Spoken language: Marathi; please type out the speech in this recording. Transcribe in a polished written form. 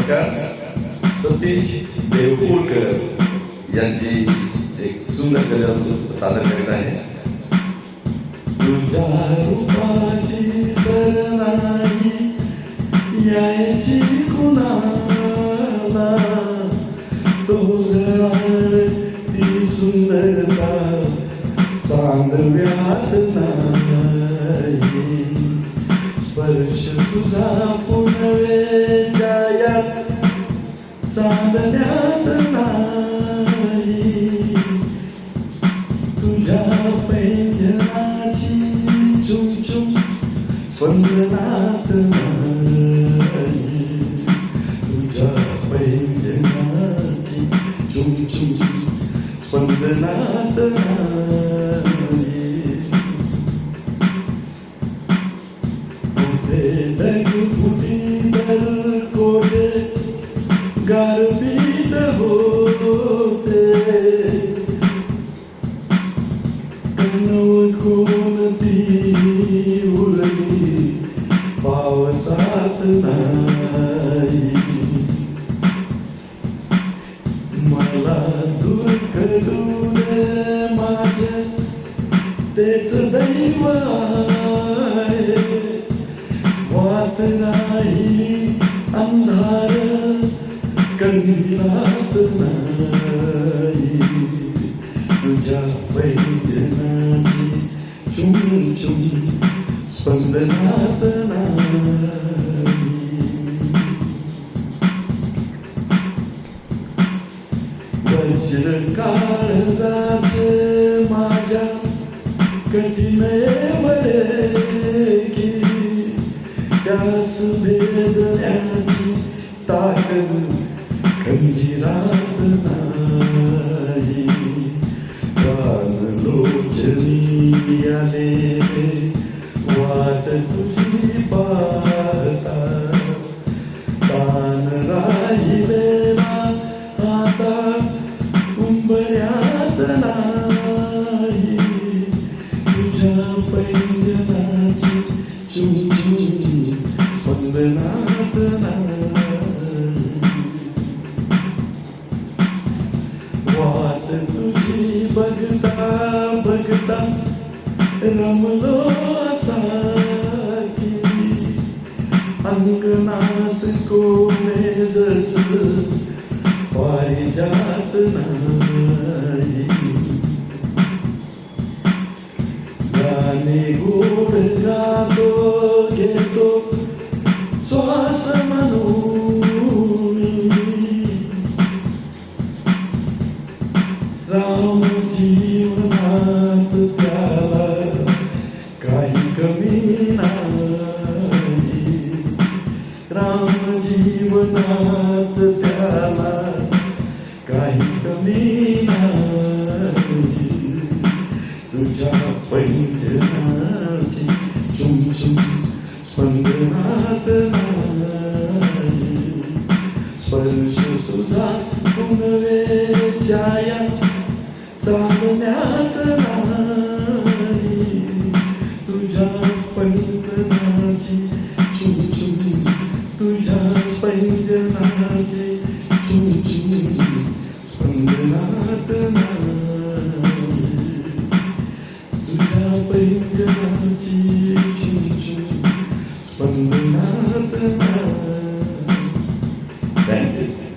नमस्कार. सतीश देवकुळकर यांची एक सुंदर गजल सादर करीत आहे. तुझ्या रूपाची सरनाई यायची कुणाला, तुझं ती सुंदरता चांदव्यात नाही. स्पर्श तुझा पुनवेच्या या चांदण्यात नाही. तुझ्या पैंजनाची चुमचुम स्पंदनात नाही. तुझ्या पैंजनाची चुमचुम स्पंदनात नाही. कोठे गारपीट होते, कणवत कोणती उरली पावसात नाही. मला दुःख दूर माझे तेच दैव आहे. वाट राहिली अंधार कंदिलात नाही. तुझ्या पैंजनाची चुमचुम स्पंदनात नाही. वज्र काळजाचे माझ्या कठीण की त्यास भेदण्याची ताकद खंजिरात नाही. लोचनी आले वाट तुझी पाहता, तान राहिलेला आता उंबऱ्यात नाही. तुझ्या पैंजनाची चुमचुम स्पंदनात नाही. वाट तुझी बघता बघता रमलो असा की अंगणात कोणे जत पारिजात नाही. गाणे गोड गातो घेतो श्वास म्हणून, राम जीवनात त्याला काही कमी नाही. राम जीवनात त्याला काही कमी नाही. तुझ्या पैंजनाची चुमचुम स्पंदनात नाही. स्पर्श तुझा पुनवेच्या या चांदण्यात नाही. तुझ्या पैंजनाची चुमचुम, तुझ्या पैंजनाची चुमचुम स्पंदनात नाही. तुझ्या पैंजनाची चुमचुम स्पंदनात नाही. Thank you.